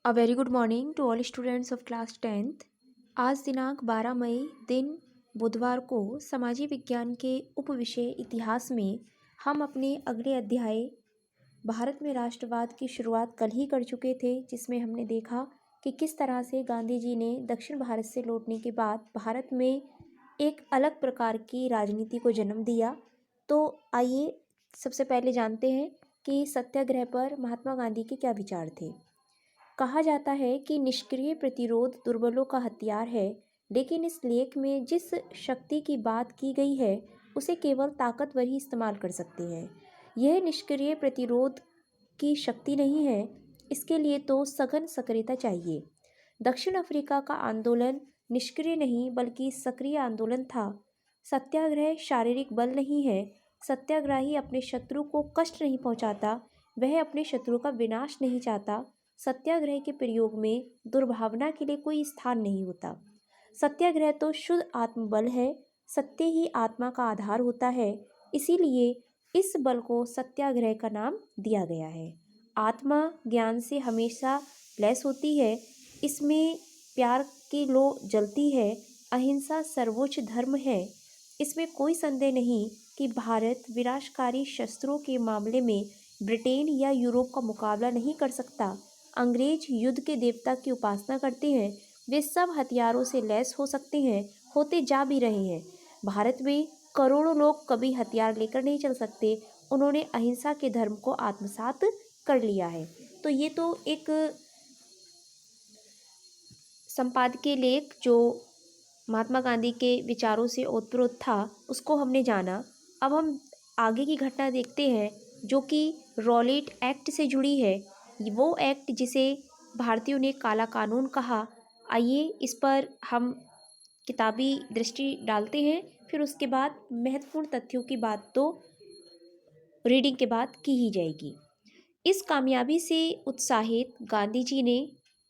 A very good morning to all students of class 10th। आज दिनांक 12 मई दिन बुधवार को समाजी विज्ञान के उपविषय इतिहास में हम अपने अगले अध्याय भारत में राष्ट्रवाद की शुरुआत कल ही कर चुके थे, जिसमें हमने देखा कि किस तरह से गांधी जी ने दक्षिण भारत से लौटने के बाद भारत में एक अलग प्रकार की राजनीति को जन्म दिया। तो आइए सबसे पहले जानते हैं कि सत्याग्रह पर महात्मा गांधी के क्या विचार थे। कहा जाता है कि निष्क्रिय प्रतिरोध दुर्बलों का हथियार है, लेकिन इस लेख में जिस शक्ति की बात की गई है उसे केवल ताकतवर ही इस्तेमाल कर सकते हैं। यह निष्क्रिय प्रतिरोध की शक्ति नहीं है, इसके लिए तो सघन सक्रियता चाहिए। दक्षिण अफ्रीका का आंदोलन निष्क्रिय नहीं बल्कि सक्रिय आंदोलन था। सत्याग्रह शारीरिक बल नहीं है। सत्याग्रही अपने शत्रु को कष्ट नहीं पहुंचाता, वह अपने शत्रु का विनाश नहीं चाहता। सत्याग्रह के प्रयोग में दुर्भावना के लिए कोई स्थान नहीं होता। सत्याग्रह तो शुद्ध आत्मबल है। सत्य ही आत्मा का आधार होता है, इसीलिए इस बल को सत्याग्रह का नाम दिया गया है। आत्मा ज्ञान से हमेशा लैस होती है, इसमें प्यार की लौ जलती है। अहिंसा सर्वोच्च धर्म है। इसमें कोई संदेह नहीं कि भारत विनाशकारी शस्त्रों के मामले में ब्रिटेन या यूरोप का मुकाबला नहीं कर सकता। अंग्रेज युद्ध के देवता की उपासना करते हैं, वे सब हथियारों से लैस हो सकते हैं, होते जा भी रहे हैं। भारत में करोड़ों लोग कभी हथियार लेकर नहीं चल सकते, उन्होंने अहिंसा के धर्म को आत्मसात कर लिया है। तो ये तो एक संपादकीय लेख जो महात्मा गांधी के विचारों से ओतप्रोत था, उसको हमने जाना। अब हम आगे की घटना देखते हैं जो कि रॉलेट एक्ट से जुड़ी है। वो एक्ट जिसे भारतीयों ने काला कानून कहा। आइए इस पर हम किताबी दृष्टि डालते हैं, फिर उसके बाद महत्वपूर्ण तथ्यों की बात तो रीडिंग के बाद की ही जाएगी। इस कामयाबी से उत्साहित गांधी जी ने,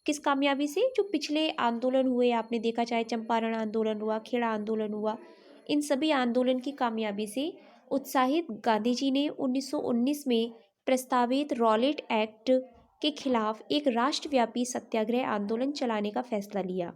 किस कामयाबी से, जो पिछले आंदोलन हुए आपने देखा, चाहे चंपारण आंदोलन हुआ, खेड़ा आंदोलन हुआ, इन सभी आंदोलन की कामयाबी से उत्साहित गांधी जी ने 1919 में प्रस्तावित रॉलेट एक्ट के खिलाफ एक राष्ट्रव्यापी सत्याग्रह आंदोलन चलाने का फैसला लिया।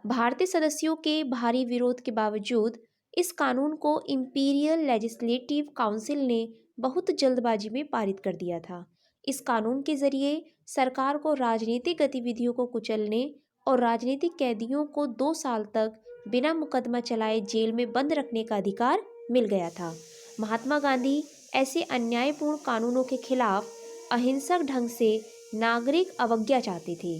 भारतीय सदस्यों के भारी विरोध के बावजूद इस कानून को इंपीरियल लेजिस्लेटिव काउंसिल ने बहुत जल्दबाजी में पारित कर दिया था। इस कानून के जरिए सरकार को राजनीतिक गतिविधियों को कुचलने और राजनीतिक कैदियों को 2 साल तक बिना मुकदमा चलाए जेल में बंद रखने का अधिकार मिल गया था। महात्मा गांधी ऐसे अन्यायपूर्ण कानूनों के खिलाफ अहिंसक ढंग से नागरिक अवज्ञा चाहते थे,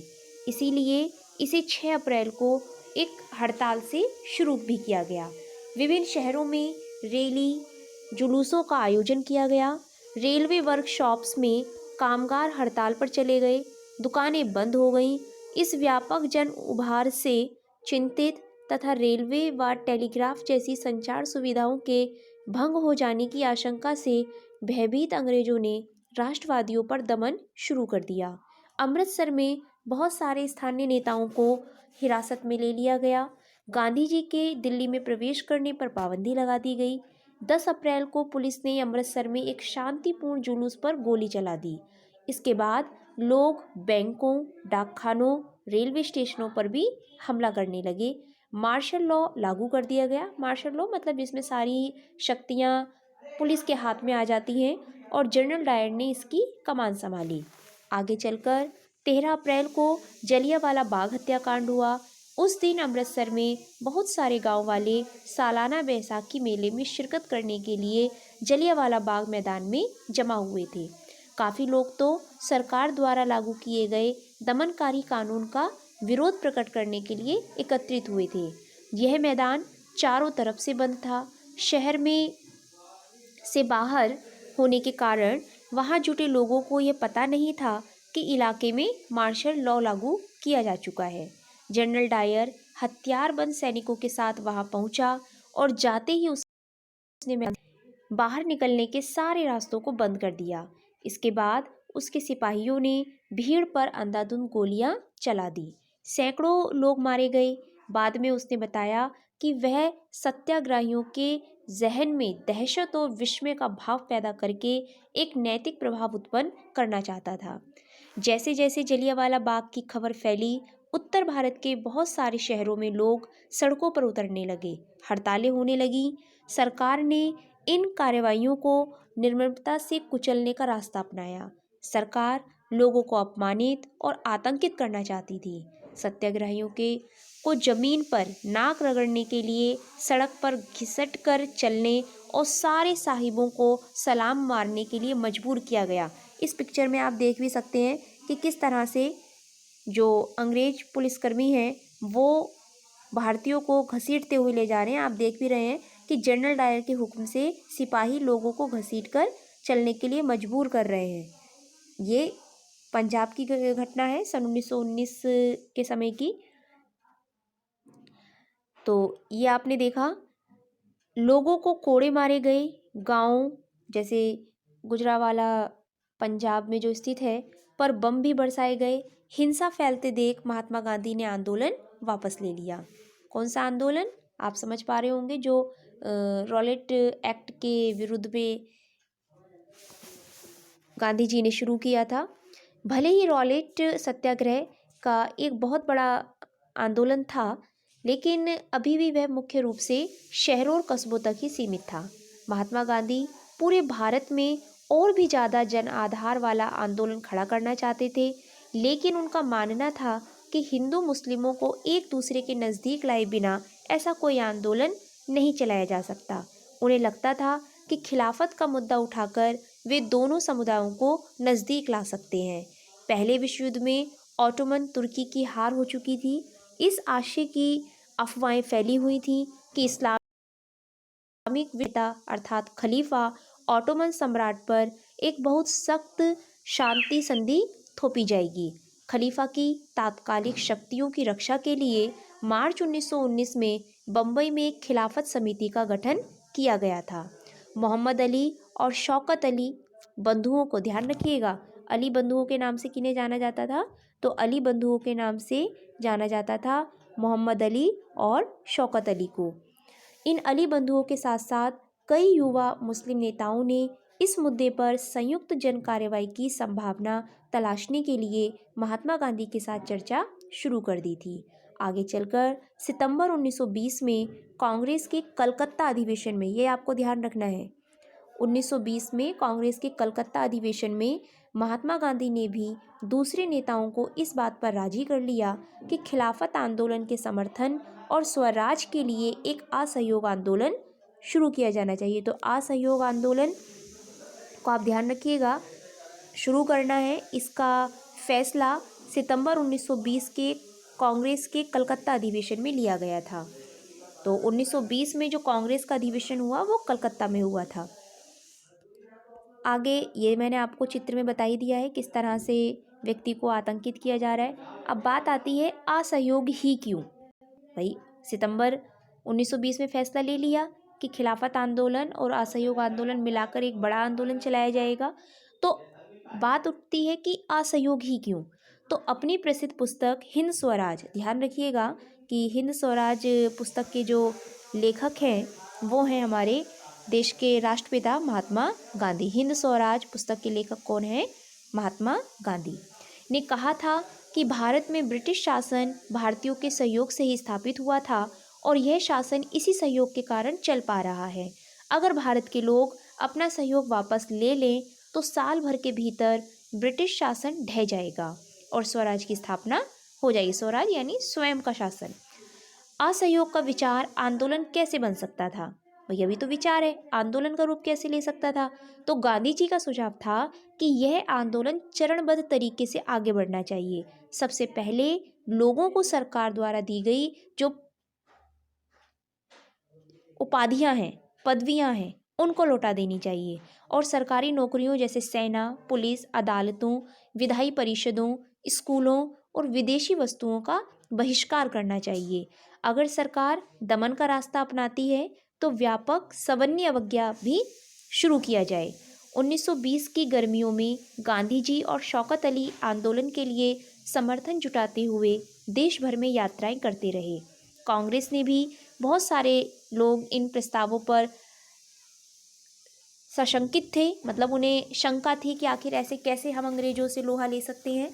इसीलिए इसे 6 अप्रैल को एक हड़ताल से शुरू भी किया गया। विभिन्न शहरों में रैली जुलूसों का आयोजन किया गया। रेलवे वर्कशॉप्स में कामगार हड़ताल पर चले गए, दुकानें बंद हो गईं। इस व्यापक जन उभार से चिंतित तथा रेलवे व टेलीग्राफ जैसी संचार सुविधाओं के भंग हो जाने की आशंका से भयभीत अंग्रेजों ने राष्ट्रवादियों पर दमन शुरू कर दिया। अमृतसर में बहुत सारे स्थानीय नेताओं को हिरासत में ले लिया गया। गांधी जी के दिल्ली में प्रवेश करने पर पाबंदी लगा दी गई। 10 अप्रैल को पुलिस ने अमृतसर में एक शांतिपूर्ण जुलूस पर गोली चला दी। इसके बाद लोग बैंकों, डाकखानों, रेलवे स्टेशनों पर भी हमला करने लगे। मार्शल लॉ लागू कर दिया गया। मार्शल लॉ मतलब जिसमें सारी शक्तियां पुलिस के हाथ में आ जाती हैं, और जनरल डायर ने इसकी कमान संभाली। आगे चलकर 13 अप्रैल को जलियांवाला बाग हत्याकांड हुआ। उस दिन अमृतसर में बहुत सारे गांव वाले सालाना बैसाखी मेले में शिरकत करने के लिए जलियांवाला बाग मैदान में जमा हुए थे। काफ़ी लोग तो सरकार द्वारा लागू किए गए दमनकारी कानून का विरोध प्रकट करने के लिए एकत्रित हुए थे। यह मैदान चारों तरफ से बंद था। शहर में से बाहर होने के कारण वहां जुटे लोगों को यह पता नहीं था कि इलाके में मार्शल लॉ लागू किया जा चुका है। जनरल डायर हथियारबंद सैनिकों के साथ वहां पहुंचा और जाते ही उसने बाहर निकलने के सारे रास्तों को बंद कर दिया। इसके बाद उसके सिपाहियों ने भीड़ पर अंधाधुंध गोलियां चला दी। सैकड़ों लोग मारे गए। बाद में उसने बताया कि वह सत्याग्रहियों के जहन में दहशत और विस्मय का भाव पैदा करके एक नैतिक प्रभाव उत्पन्न करना चाहता था। जैसे जैसे जलियांवाला बाग की खबर फैली, उत्तर भारत के बहुत सारे शहरों में लोग सड़कों पर उतरने लगे, हड़तालें होने लगीं। सरकार ने इन कार्रवाइयों को निर्ममता से कुचलने का रास्ता अपनाया। सरकार लोगों को अपमानित और आतंकित करना चाहती थी। सत्याग्रहियों के को जमीन पर नाक रगड़ने के लिए सड़क पर घिसट कर चलने और सारे साहिबों को सलाम मारने के लिए मजबूर किया गया। इस पिक्चर में आप देख भी सकते हैं कि किस तरह से जो अंग्रेज पुलिसकर्मी हैं वो भारतीयों को घसीटते हुए ले जा रहे हैं। आप देख भी रहे हैं कि जनरल डायर के हुक्म से सिपाही लोगों को घसीटकर चलने के लिए मजबूर कर रहे हैं। ये पंजाब की घटना है सन 1919 के समय की। तो ये आपने देखा, लोगों को कोड़े मारे गए। गांव जैसे गुजरांवाला पंजाब में जो स्थित है पर बम भी बरसाए गए। हिंसा फैलते देख महात्मा गांधी ने आंदोलन वापस ले लिया। कौन सा आंदोलन? आप समझ पा रहे होंगे, जो रॉलेट एक्ट के विरुद्ध में गांधी जी ने शुरू किया था। भले ही रॉलेट सत्याग्रह का एक बहुत बड़ा आंदोलन था, लेकिन अभी भी वह मुख्य रूप से शहरों और कस्बों तक ही सीमित था। महात्मा गांधी पूरे भारत में और भी ज़्यादा जन आधार वाला आंदोलन खड़ा करना चाहते थे, लेकिन उनका मानना था कि हिंदू मुस्लिमों को एक दूसरे के नज़दीक लाए बिना ऐसा कोई आंदोलन नहीं चलाया जा सकता। उन्हें लगता था कि खिलाफत का मुद्दा उठाकर वे दोनों समुदायों को नज़दीक ला सकते हैं। पहले विश्व युद्ध में ऑटोमन तुर्की की हार हो चुकी थी। इस आशय की अफवाहें फैली हुई थी कि इस्लामिक विता अर्थात खलीफा ऑटोमन सम्राट पर एक बहुत सख्त शांति संधि थोपी जाएगी। खलीफा की तात्कालिक शक्तियों की रक्षा के लिए मार्च 1919 में बम्बई में एक खिलाफत समिति का गठन किया गया था। मोहम्मद अली और शौकत अली बंधुओं को, ध्यान रखिएगा, अली बंधुओं के नाम से किन्हें जाना जाता था? तो अली बंधुओं के नाम से जाना जाता था मोहम्मद अली और शौकत अली को। इन अली बंधुओं के साथ साथ कई युवा मुस्लिम नेताओं ने इस मुद्दे पर संयुक्त जन कार्रवाई की संभावना तलाशने के लिए महात्मा गांधी के साथ चर्चा शुरू कर दी थी। आगे चलकर सितंबर 1920 में कांग्रेस के कलकत्ता अधिवेशन में, ये आपको ध्यान रखना है, 1920 में कांग्रेस के कलकत्ता अधिवेशन में महात्मा गांधी ने भी दूसरे नेताओं को इस बात पर राजी कर लिया कि खिलाफत आंदोलन के समर्थन और स्वराज के लिए एक असहयोग आंदोलन शुरू किया जाना चाहिए। तो असहयोग आंदोलन को आप ध्यान रखिएगा, शुरू करना है। इसका फैसला सितंबर 1920 के कांग्रेस के कलकत्ता अधिवेशन में लिया गया था। तो 1920 में जो कांग्रेस का अधिवेशन हुआ वो कलकत्ता में हुआ था। आगे ये मैंने आपको चित्र में बता ही दिया है किस तरह से व्यक्ति को आतंकित किया जा रहा है। अब बात आती है असहयोग ही क्यों। भाई सितंबर 1920 में फैसला ले लिया कि खिलाफत आंदोलन और असहयोग आंदोलन मिलाकर एक बड़ा आंदोलन चलाया जाएगा, तो बात उठती है कि असहयोग ही क्यों। तो अपनी प्रसिद्ध पुस्तक हिंद स्वराज, ध्यान रखिएगा कि हिंद स्वराज पुस्तक के जो लेखक हैं वो हैं हमारे देश के राष्ट्रपिता महात्मा गांधी। हिंद स्वराज पुस्तक के लेखक कौन है? महात्मा गांधी ने कहा था कि भारत में ब्रिटिश शासन भारतीयों के सहयोग से ही स्थापित हुआ था और यह शासन इसी सहयोग के कारण चल पा रहा है। अगर भारत के लोग अपना सहयोग वापस ले लें तो साल भर के भीतर ब्रिटिश शासन ढह जाएगा और स्वराज की स्थापना हो जाएगी। स्वराज यानी स्वयं का शासन। असहयोग का विचार आंदोलन कैसे बन सकता था? भैया भी तो विचार है, आंदोलन का रूप कैसे ले सकता था? तो गांधी जी का सुझाव था कि यह आंदोलन चरणबद्ध तरीके से आगे बढ़ना चाहिए। सबसे पहले लोगों को सरकार द्वारा दी गई जो उपाधियां हैं, पदवियां हैं, उनको लौटा देनी चाहिए और सरकारी नौकरियों जैसे सेना, पुलिस, अदालतों, विधायी परिषदों, स्कूलों और विदेशी वस्तुओं का बहिष्कार करना चाहिए। अगर सरकार दमन का रास्ता अपनाती है तो व्यापक सवर्णीय अवज्ञा भी शुरू किया जाए। 1920 की गर्मियों में गांधी जी और शौकत अली आंदोलन के लिए समर्थन जुटाते हुए देश भर में यात्राएं करते रहे। कांग्रेस ने भी बहुत सारे लोग इन प्रस्तावों पर सशंकित थे, मतलब उन्हें शंका थी कि आखिर ऐसे कैसे हम अंग्रेजों से लोहा ले सकते हैं।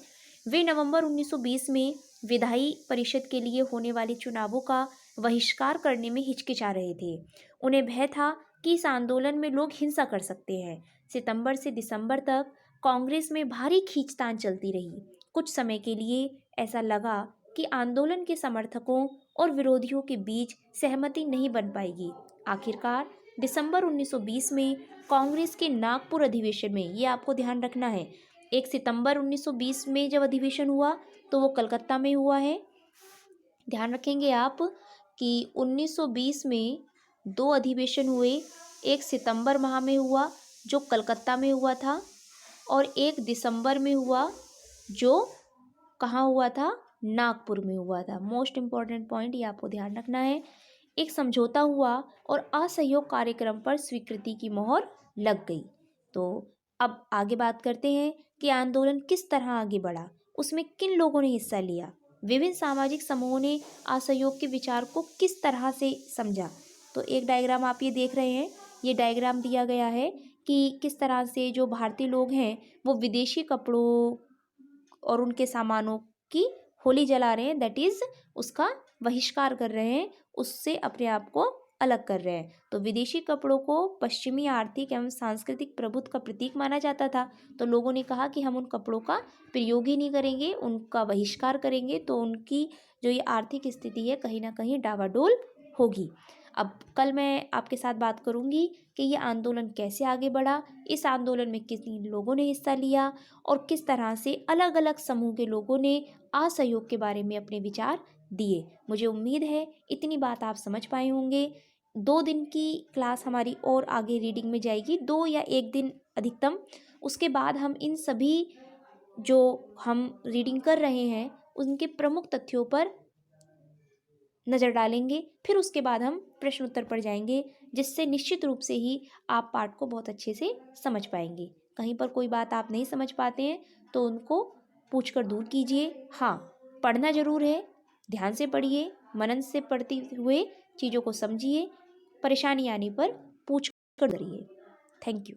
वे नवंबर 1920 में विधायी परिषद के लिए होने वाले चुनावों का बहिष्कार करने में हिचकिचा रहे थे। उन्हें भय था कि इस आंदोलन में लोग हिंसा कर सकते हैं। सितंबर से दिसंबर तक कांग्रेस में भारी खींचतान चलती रही। कुछ समय के लिए ऐसा लगा कि आंदोलन के समर्थकों और विरोधियों के बीच सहमति नहीं बन पाएगी। आखिरकार दिसंबर 1920 में कांग्रेस के नागपुर अधिवेशन में, ये आपको ध्यान रखना है, 1 सितंबर 1920 में जब अधिवेशन हुआ तो वो कलकत्ता में हुआ है। ध्यान रखेंगे आप कि 1920 में 2 अधिवेशन हुए। 1 सितंबर माह में हुआ जो कलकत्ता में हुआ था, और 1 दिसंबर में हुआ जो कहाँ हुआ था, नागपुर में हुआ था। मोस्ट इम्पॉर्टेंट पॉइंट ये आपको ध्यान रखना है। एक समझौता हुआ और असहयोग कार्यक्रम पर स्वीकृति की मोहर लग गई। तो अब आगे बात करते हैं कि आंदोलन किस तरह आगे बढ़ा, उसमें किन लोगों ने हिस्सा लिया, विभिन्न सामाजिक समूहों ने असहयोग के विचार को किस तरह से समझा। तो एक डायग्राम आप ये देख रहे हैं, ये डायग्राम दिया गया है कि किस तरह से जो भारतीय लोग हैं वो विदेशी कपड़ों और उनके सामानों की होली जला रहे हैं, दैट इज़ उसका बहिष्कार कर रहे हैं, उससे अपने आप को अलग कर रहे हैं। तो विदेशी कपड़ों को पश्चिमी आर्थिक एवं सांस्कृतिक प्रभुत्व का प्रतीक माना जाता था, तो लोगों ने कहा कि हम उन कपड़ों का प्रयोग ही नहीं करेंगे, उनका बहिष्कार करेंगे, तो उनकी जो ये आर्थिक स्थिति है कहीं ना कहीं डावाडोल होगी। अब कल मैं आपके साथ बात करूंगी कि ये आंदोलन कैसे आगे बढ़ा, इस आंदोलन में कितने लोगों ने हिस्सा लिया और किस तरह से अलग अलग समूह के लोगों ने असहयोग के बारे में अपने विचार दिए। मुझे उम्मीद है इतनी बात आप समझ पाए होंगे। 2 दिन की क्लास हमारी और आगे रीडिंग में जाएगी, 2 या 1 दिन अधिकतम। उसके बाद हम इन सभी जो हम रीडिंग कर रहे हैं उनके प्रमुख तथ्यों पर नज़र डालेंगे। फिर उसके बाद हम प्रश्न उत्तर पर जाएंगे, जिससे निश्चित रूप से ही आप पाठ को बहुत अच्छे से समझ पाएंगे। कहीं पर कोई बात आप नहीं समझ पाते हैं तो उनको पूछ कर दूर कीजिए। हाँ, पढ़ना ज़रूर है, ध्यान से पढ़िए, मनन से पढ़ते हुए चीज़ों को समझिए, परेशानी आने पर पूछ कर करिए। Thank you.